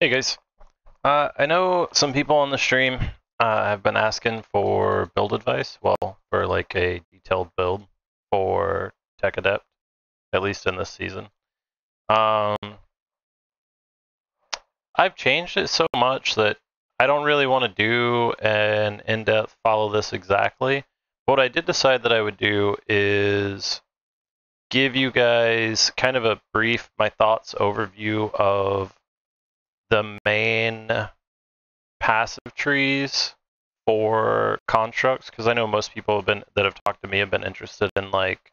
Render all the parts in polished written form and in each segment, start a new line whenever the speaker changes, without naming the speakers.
Hey guys, I know some people on the stream have been asking for build advice, well, for like a detailed build for Tech Adept, at least in this season. Um, I've changed it so much that I don't really want to do an in-depth follow this exactly. What I did decide that I would do is give you guys kind of a brief, my thoughts overview of the main passive trees for constructs, because I know most people that have talked to me have been interested in like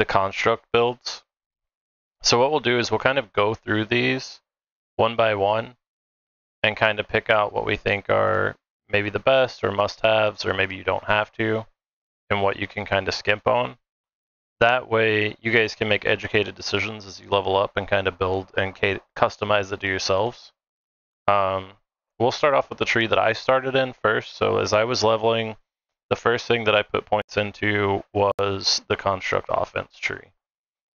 the construct builds. So what we'll do is we'll kind of go through these one by one and kind of pick out what we think are maybe the best or must-haves, or maybe you don't have to, and what you can kind of skimp on. That way you guys can make educated decisions as you level up and kind of build and customize it to yourselves. We'll start off with the tree that I started in first. So as I was leveling, the first thing that I put points into was the construct offense tree.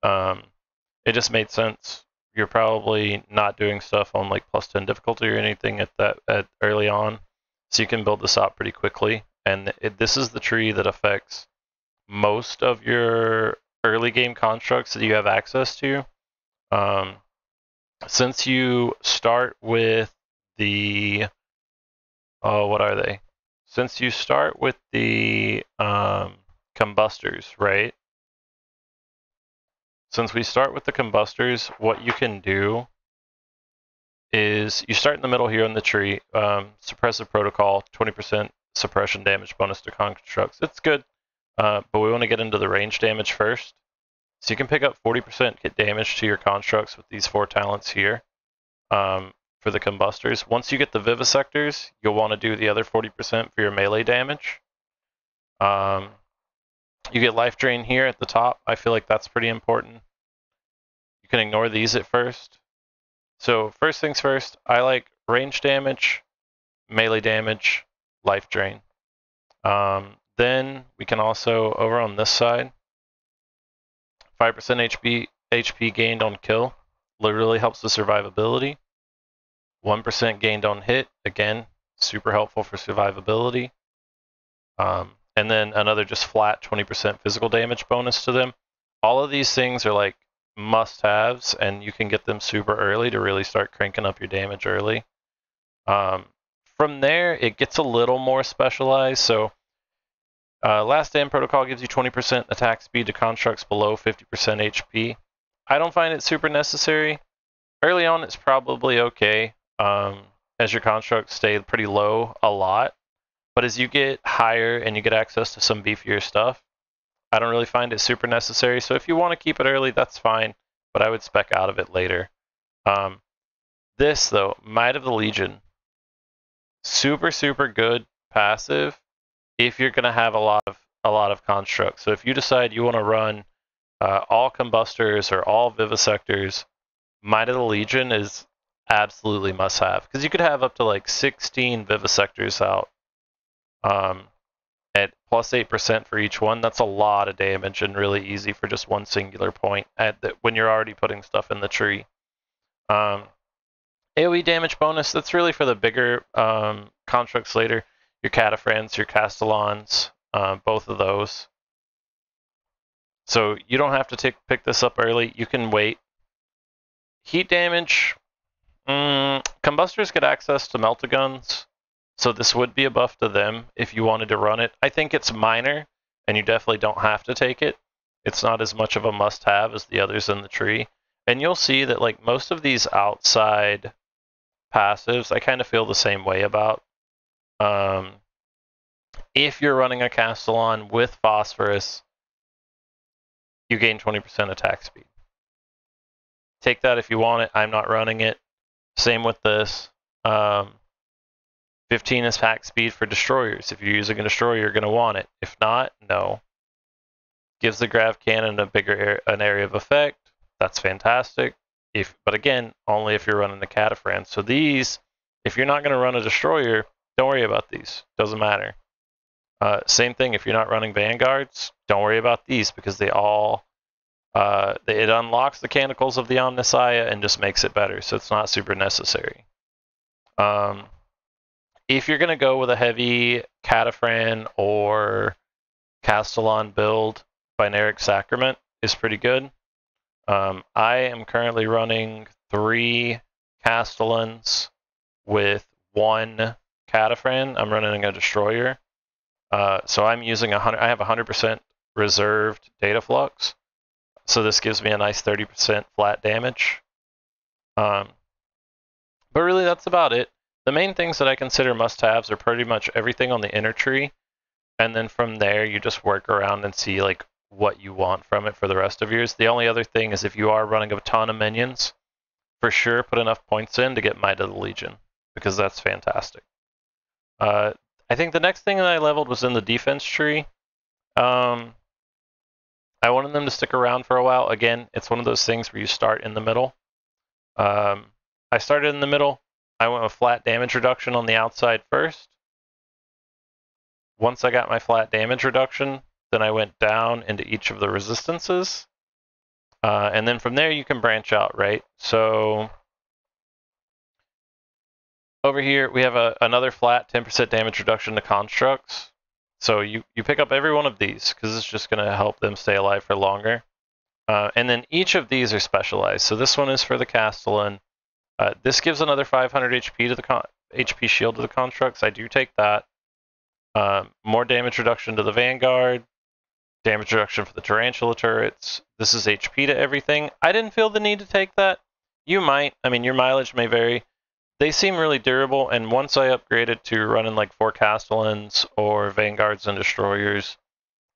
It just made sense. You're probably not doing stuff on like +10 difficulty or anything at early on, so you can build this out pretty quickly. And this is the tree that affects most of your early game constructs that you have access to. Since you start with the what are they? Since you start with the combustors, right? Since we start with the combustors, what you can do is you start in the middle here on the tree. Suppressive protocol, 20% suppression damage bonus to constructs. It's good, but we want to get into the range damage first. So you can pick up 40% hit damage to your constructs with these 4 talents here. For the combustors. Once you get the vivisectors, you'll want to do the other 40% for your melee damage. You get life drain here at the top. I feel like that's pretty important. You can ignore these at first. So first things first, I like range damage, melee damage, life drain. Then we can also, over on this side, 5% HP gained on kill. Literally helps with survivability. 1% gained on hit, again, super helpful for survivability. And then another just flat 20% physical damage bonus to them. All of these things are like must-haves, and you can get them super early to really start cranking up your damage early. From there, it gets a little more specialized. So Last Stand Protocol gives you 20% attack speed to constructs below 50% HP. I don't find it super necessary. Early on, it's probably okay. As your constructs stay pretty low a lot. But as you get higher and you get access to some beefier stuff, I don't really find it super necessary. So if you want to keep it early, that's fine, but I would spec out of it later. This, though, Might of the Legion, super, super good passive if you're going to have a lot of constructs. So if you decide you want to run all combustors or all vivisectors, Might of the Legion is absolutely must have, because you could have up to like 16 vivisectors out at +8% for each one. That's a lot of damage and really easy for just one singular point when you're already putting stuff in the tree. AoE damage bonus, that's really for the bigger constructs later. Your Cataphrans, your Castellans, both of those. So you don't have to pick this up early. You can wait. Heat damage, combustors get access to meltaguns, so this would be a buff to them if you wanted to run it. I think it's minor, and you definitely don't have to take it. It's not as much of a must-have as the others in the tree. And you'll see that like most of these outside passives, I kind of feel the same way about. If you're running a Castellan with Phosphorus, you gain 20% attack speed. Take that if you want it. I'm not running it. Same with this. 15 is attack speed for destroyers. If you're using a destroyer, you're going to want it. If not, no. Gives the grav cannon an area of effect. That's fantastic. But again, only if you're running the Cataphrans. So these, if you're not going to run a destroyer, don't worry about these. Doesn't matter. Same thing if you're not running Vanguards. Don't worry about these, because they all it unlocks the Canticles of the Omnissiah and just makes it better, so it's not super necessary. If you're going to go with a heavy Cataphan or Castellan build, Binaric Sacrament is pretty good. I am currently running 3 Castellans with 1 Cataphan. I'm running a Destroyer. So I'm using I have 100% reserved data flux. So this gives me a nice 30% flat damage. But really, that's about it. The main things that I consider must-haves are pretty much everything on the inner tree. And then from there, you just work around and see like what you want from it for the rest of yours. The only other thing is if you are running a ton of minions, for sure put enough points in to get Might of the Legion, because that's fantastic. I think the next thing that I leveled was in the defense tree. I wanted them to stick around for a while. Again, it's one of those things where you start in the middle. I started in the middle. I went with flat damage reduction on the outside first. Once I got my flat damage reduction, then I went down into each of the resistances. And then from there, you can branch out, right? So over here, we have another flat 10% damage reduction to constructs. So you pick up every one of these, because it's just going to help them stay alive for longer. And then each of these are specialized. So this one is for the Castellan. This gives another 500 HP to the HP shield to the constructs. I do take that. More damage reduction to the Vanguard. Damage reduction for the Tarantula turrets. This is HP to everything. I didn't feel the need to take that. You might. I mean, your mileage may vary. They seem really durable, and once I upgraded to running like 4 Castellans or Vanguards and Destroyers,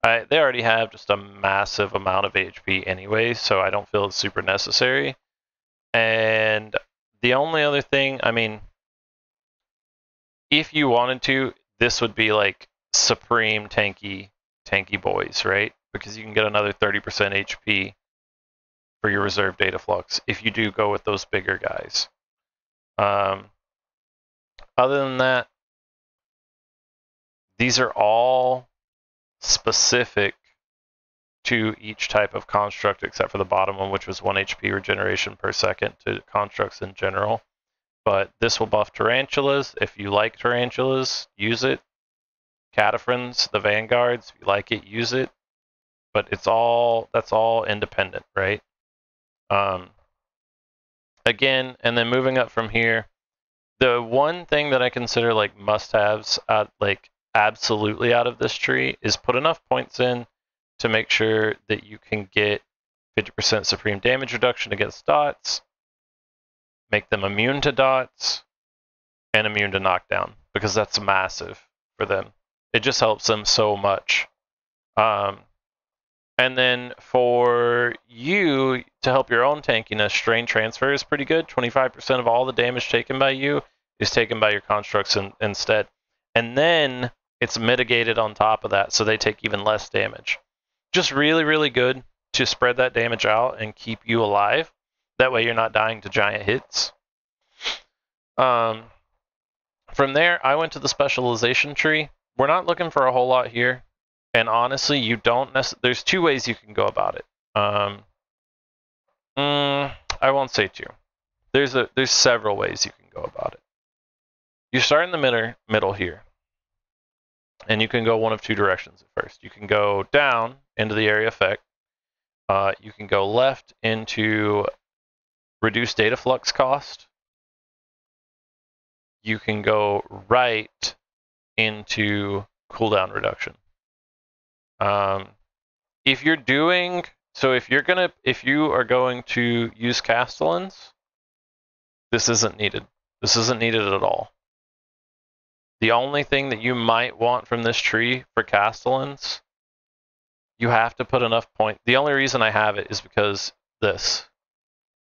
they already have just a massive amount of HP anyway, so I don't feel it's super necessary. And the only other thing, I mean, if you wanted to, this would be like supreme tanky boys, right? Because you can get another 30% HP for your reserve data flux if you do go with those bigger guys. Other than that, these are all specific to each type of construct except for the bottom one, which was 1 HP regeneration per second to constructs in general. But this will buff tarantulas. If you like tarantulas, use it. Cataphrans, the Vanguards, if you like it, use it. But that's all independent, right? Again, and then moving up from here, the one thing that I consider like must-haves, like absolutely out of this tree, is put enough points in to make sure that you can get 50% supreme damage reduction against dots, make them immune to dots, and immune to knockdown, because that's massive for them. It just helps them so much. And then for you to help your own tankiness, strain transfer is pretty good. 25% of all the damage taken by you is taken by your constructs instead. And then it's mitigated on top of that, so they take even less damage. Just really, really good to spread that damage out and keep you alive. That way you're not dying to giant hits. From there, I went to the specialization tree. We're not looking for a whole lot here. And honestly, you don't there's 2 ways you can go about it. I won't say 2. There's several ways you can go about it. You start in the middle here. And you can go one of 2 directions at first. You can go down into the area effect. You can go left into reduce data flux cost. You can go right into cooldown reduction. If you are going to use Castellans, this isn't needed. This isn't needed at all. The only thing that you might want from this tree for Castellans, you have to put enough points. The only reason I have it is because this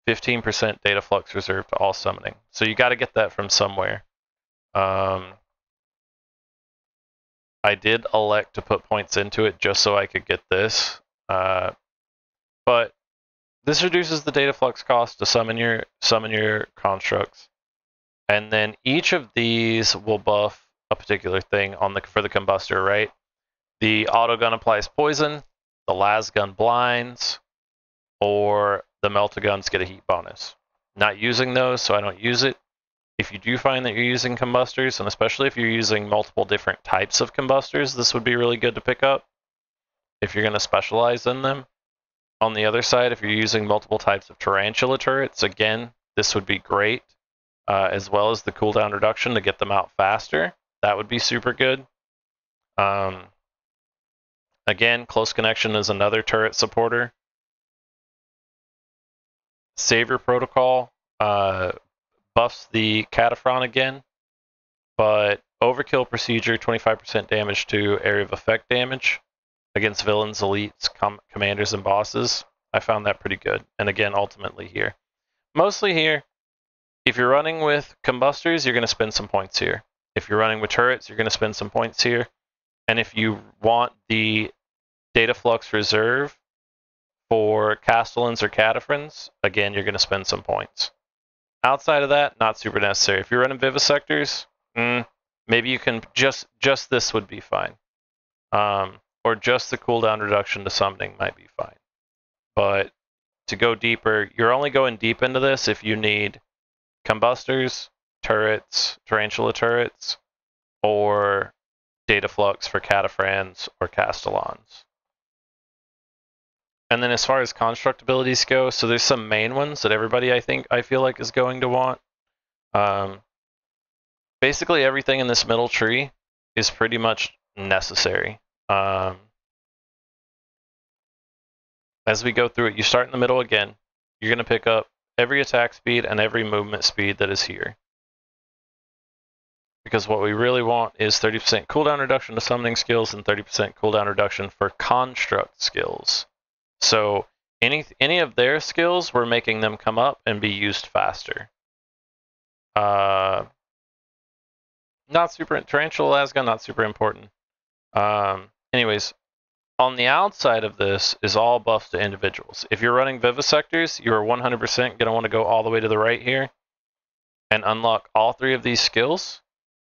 15% data flux reserved to all summoning. So you got to get that from somewhere. I did elect to put points into it just so I could get this. But this reduces the data flux cost to summon your constructs. And then each of these will buff a particular thing for the combustor, right? The auto gun applies poison, the las gun blinds, or the melta guns get a heat bonus. Not using those, so I don't use it. If you do find that you're using combustors, and especially if you're using multiple different types of combustors, this would be really good to pick up if you're going to specialize in them. On the other side, if you're using multiple types of tarantula turrets, again, this would be great, as well as the cooldown reduction to get them out faster. That would be super good. Again, close connection is another turret supporter. Savior Protocol buffs the Cataphron again, but Overkill Procedure, 25% damage to area of effect damage against villains, elites, commanders, and bosses. I found that pretty good. And again, ultimately here. Mostly here, if you're running with combustors, you're going to spend some points here. If you're running with turrets, you're going to spend some points here. And if you want the Data Flux Reserve for Castellans or Cataphrons, again, you're going to spend some points. Outside of that, not super necessary. If you're running Vivisectors, maybe you can just this would be fine. Or just the cooldown reduction to summoning might be fine. But to go deeper, you're only going deep into this if you need combustors, turrets, tarantula turrets, or data flux for cataphrans or castellans. And then as far as construct abilities go, so there's some main ones that everybody I feel like is going to want. Basically everything in this middle tree is pretty much necessary. As we go through it, you start in the middle again. You're going to pick up every attack speed and every movement speed that is here. Because what we really want is 30% cooldown reduction to summoning skills and 30% cooldown reduction for construct skills. So any of their skills, we're making them come up and be used faster. Not super, Tarantula Lasgun, not super important. Anyways, on the outside of this is all buffs to individuals. If you're running Vivisectors, you're 100% going to want to go all the way to the right here and unlock all three of these skills,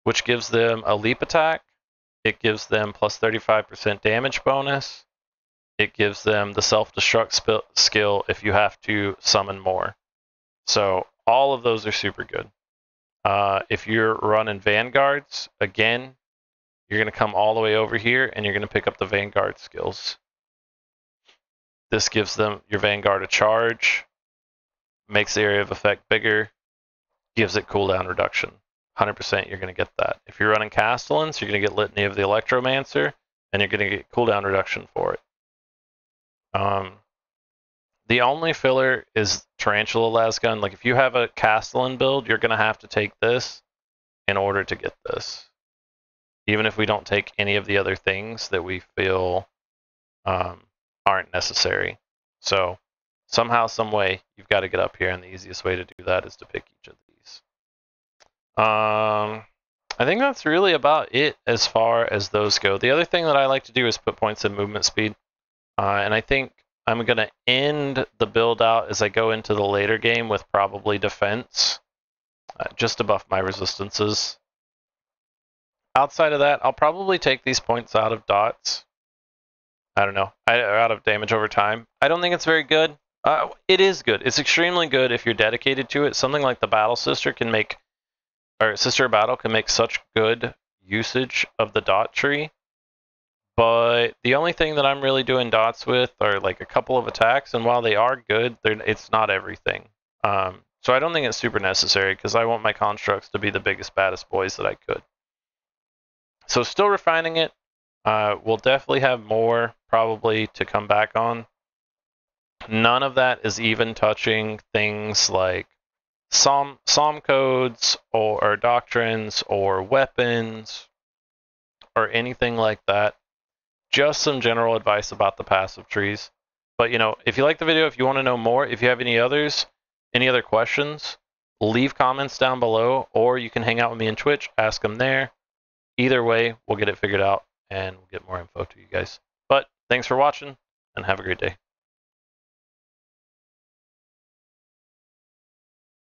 which gives them a leap attack. It gives them plus 35% damage bonus. It gives them the self-destruct skill if you have to summon more. So all of those are super good. If you're running Vanguards, again, you're going to come all the way over here and you're going to pick up the Vanguard skills. This gives them your Vanguard a charge, makes the area of effect bigger, gives it cooldown reduction. 100% you're going to get that. If you're running Castellans, you're going to get Litany of the Electromancer, and you're going to get cooldown reduction for it. The only filler is Tarantula Lasgun. Like if you have a Castellan build, you're going to have to take this in order to get this. Even if we don't take any of the other things that we feel aren't necessary. So somehow, some way, you've got to get up here, and the easiest way to do that is to pick each of these. I think that's really about it as far as those go. The other thing that I like to do is put points in movement speed. And I think I'm going to end the build out as I go into the later game with probably defense, just to buff my resistances. Outside of that, I'll probably take these points out of dots. I don't know, out of damage over time. I don't think it's very good. It is good. It's extremely good if you're dedicated to it. Something like the Battle Sister can make, or Sister of Battle can make such good usage of the dot tree. But the only thing that I'm really doing dots with are like a couple of attacks, and while they are good, it's not everything. So I don't think it's super necessary because I want my constructs to be the biggest, baddest boys that I could. So still refining it. We'll definitely have more probably to come back on. None of that is even touching things like Psalm codes or doctrines or weapons or anything like that. Just some general advice about the passive trees. But, you know, if you like the video, if you want to know more, if you have any other questions, leave comments down below, or you can hang out with me in Twitch, ask them there. Either way, we'll get it figured out, and we'll get more info to you guys. But thanks for watching, and have a great day.